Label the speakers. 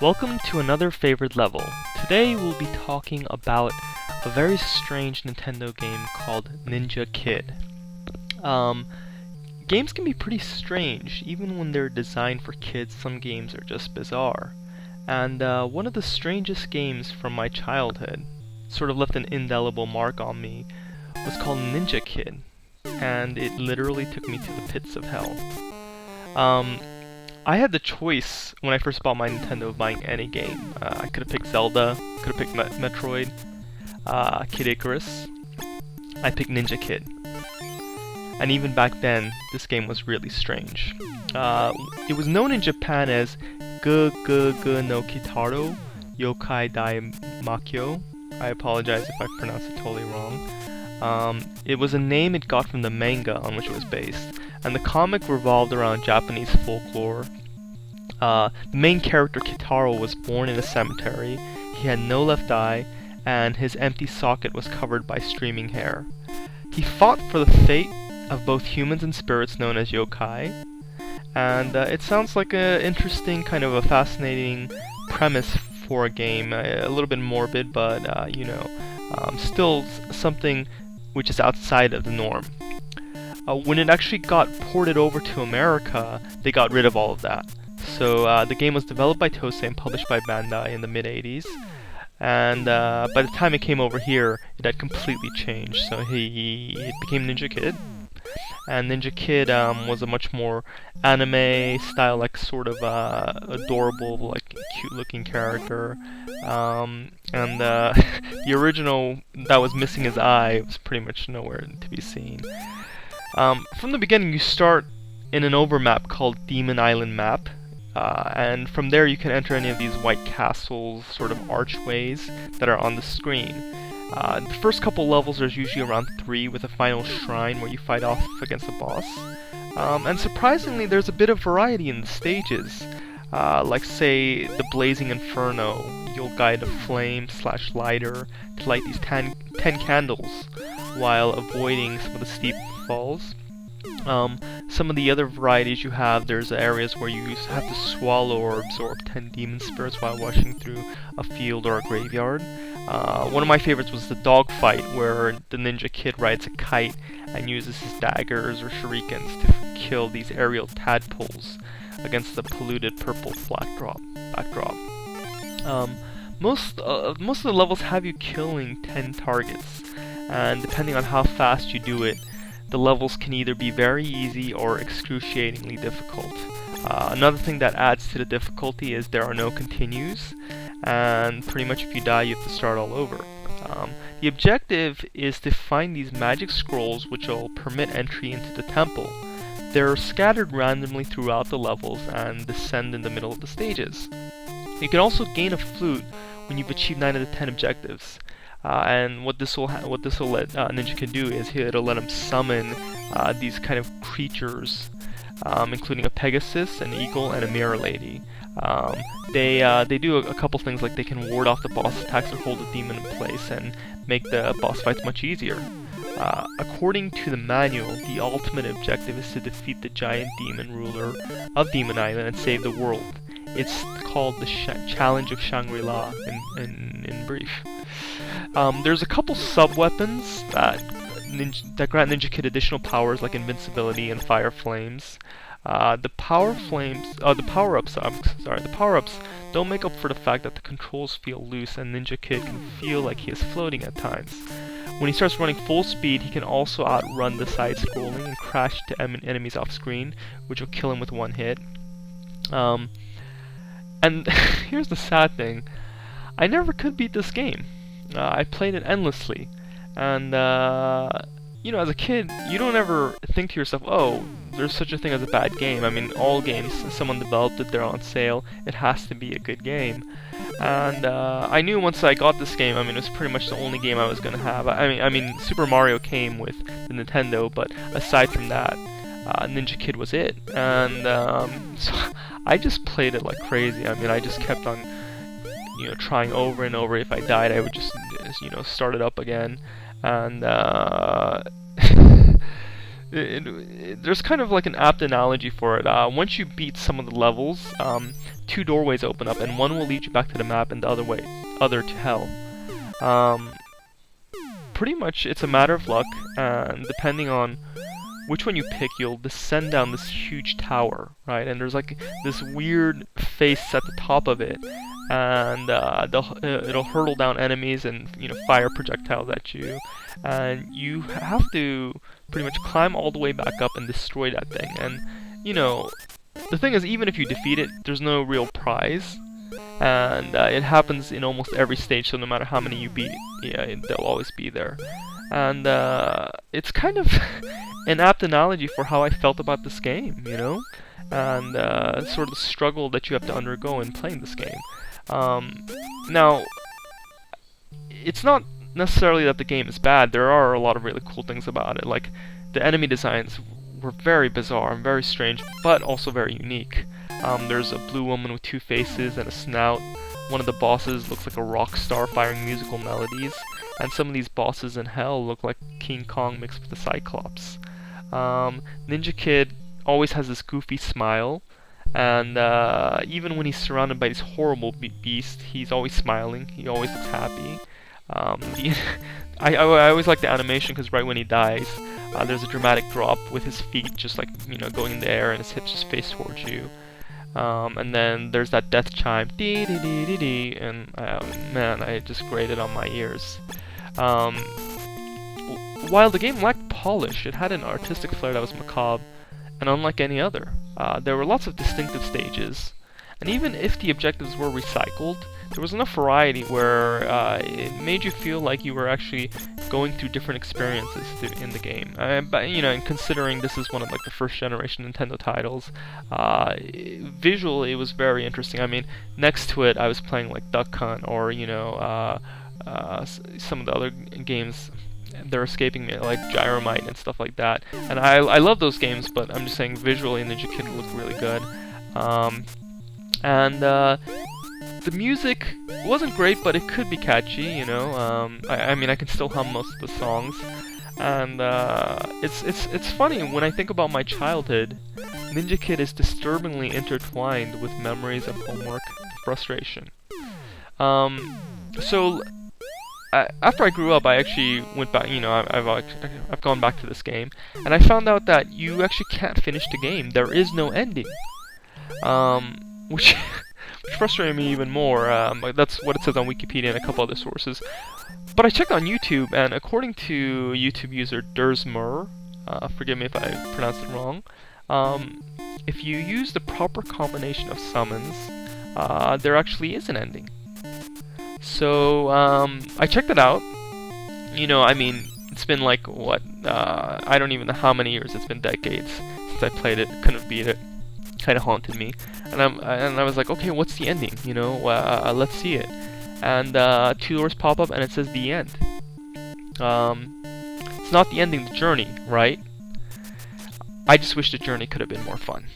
Speaker 1: Welcome to another favorite level. Today we'll be talking about a very strange Nintendo game called Ninja Kid. Games can be pretty strange, even when they're designed for kids. Some games are just bizarre. And one of the strangest games from my childhood, sort of left an indelible mark on me, was called Ninja Kid. And it literally took me to the pits of hell. I had the choice when I first bought my Nintendo of buying any game. I could have picked Zelda, could have picked Metroid, Kid Icarus. I picked Ninja Kid. And even back then, this game was really strange. It was known in Japan as G no Kitaro Yokai Dai Makyo. I apologize if I pronounced it totally wrong. It was a name it got from the manga on which it was based, and the comic revolved around Japanese folklore. The main character, Kitaro, was born in a cemetery. He had no left eye, and his empty socket was covered by streaming hair. He fought for the fate of both humans and spirits known as yokai, and it sounds like an interesting, kind of a fascinating premise for a game. A little bit morbid, but still something which is outside of the norm. When it actually got ported over to America, they got rid of all of that. So the game was developed by Tosei and published by Bandai in the mid-80s. And by the time it came over here, it had completely changed. So it became Ninja Kid. And Ninja Kid was a much more anime style, like sort of adorable, like cute-looking character. And the original that was missing his eye was pretty much nowhere to be seen. From the beginning, you start in an overmap called Demon Island Map, and from there you can enter any of these white castles, sort of archways that are on the screen. The first couple levels there's usually around 3, with a final shrine where you fight off against the boss. And surprisingly, there's a bit of variety in the stages. Like say, the Blazing Inferno, you'll guide a flame/lighter to light these 10 candles while avoiding some of the steep falls. Some of the other varieties you have, there's areas where you have to swallow or absorb 10 demon spirits while rushing through a field or a graveyard. One of my favorites was the dogfight, where the Ninja Kid rides a kite and uses his daggers or shurikens to kill these aerial tadpoles against the polluted purple backdrop. Most of the levels have you killing 10 targets, and depending on how fast you do it, the levels can either be very easy or excruciatingly difficult. Another thing that adds to the difficulty is there are no continues, and pretty much if you die you have to start all over. The objective is to find these magic scrolls which will permit entry into the temple. They're scattered randomly throughout the levels and descend in the middle of the stages. You can also gain a flute when you've achieved 9 of the 10 objectives. And what this will let Ninja Kid do is it'll let him summon these kind of creatures, including a Pegasus, an eagle, and a mirror lady. They do a couple things, like they can ward off the boss attacks or hold the demon in place and make the boss fights much easier. According to the manual, the ultimate objective is to defeat the giant demon ruler of Demon Island and save the world. It's called the Challenge of Shangri-La in brief. There's a couple sub-weapons that grant Ninja Kid additional powers like invincibility and fire flames. The power-ups don't make up for the fact that the controls feel loose and Ninja Kid can feel like he is floating at times. When he starts running full speed, he can also outrun the side-scrolling and crash to enemies off-screen, which will kill him with one hit. And here's the sad thing, I never could beat this game. I played it endlessly, and as a kid, you don't ever think to yourself, oh, there's such a thing as a bad game. I mean, all games, someone developed it, they're on sale, it has to be a good game. And I knew once I got this game, it was pretty much the only game I was going to have. I mean, Super Mario came with the Nintendo, but aside from that, Ninja Kid was it. And so I just played it like crazy. I just kept on trying over and over. If I died, I would just start it up again. And there's kind of like an apt analogy for it. Once you beat some of the levels, two doorways open up, and one will lead you back to the map, and the other to hell. Pretty much, it's a matter of luck, and depending on which one you pick, you'll descend down this huge tower, right? And there's like this weird face at the top of it, and it'll hurtle down enemies and fire projectiles at you, and you have to pretty much climb all the way back up and destroy that thing. And the thing is, even if you defeat it, there's no real prize, and it happens in almost every stage. So no matter how many you beat, they'll always be there. And it's kind of an apt analogy for how I felt about this game, and sort of the struggle that you have to undergo in playing this game. Now, it's not necessarily that the game is bad. There are a lot of really cool things about it. Like, the enemy designs were very bizarre and very strange, but also very unique. There's a blue woman with two faces and a snout. One of the bosses looks like a rock star firing musical melodies. And some of these bosses in hell look like King Kong mixed with the Cyclops. Ninja Kid always has this goofy smile, and even when he's surrounded by these horrible beasts, he's always smiling. He always looks happy. I always like the animation, because right when he dies, there's a dramatic drop with his feet just like going in the air and his hips just face towards you. And then there's that death chime, dee dee dee dee dee, and man, it just grated on my ears. While the game lacked polish, it had an artistic flair that was macabre and unlike any other. There were lots of distinctive stages, and even if the objectives were recycled, there was enough variety where it made you feel like you were actually going through different experiences in the game. But and considering this is one of like the first generation Nintendo titles, visually it was very interesting. I mean, next to it, I was playing like Duck Hunt or some of the other games. They're escaping me, like Gyromite and stuff like that. And I love those games, but I'm just saying visually Ninja Kid looked really good. The music wasn't great, but it could be catchy, I mean, I can still hum most of the songs. And it's funny, when I think about my childhood, Ninja Kid is disturbingly intertwined with memories of homework and frustration. So after I grew up, I actually went back, I've gone back to this game, and I found out that you actually can't finish the game. There is no ending. Which frustrated me even more. That's what it says on Wikipedia and a couple other sources. But I checked on YouTube, and according to YouTube user Dersmer, forgive me if I pronounced it wrong, if you use the proper combination of summons, there actually is an ending. So, I checked it out. I mean, it's been like, what, I don't even know how many years, it's been decades since I played it, couldn't beat it, kind of haunted me. And I was like, okay, what's the ending, let's see it. And, two doors pop up and it says the end. It's not the ending, the journey, right? I just wish the journey could have been more fun.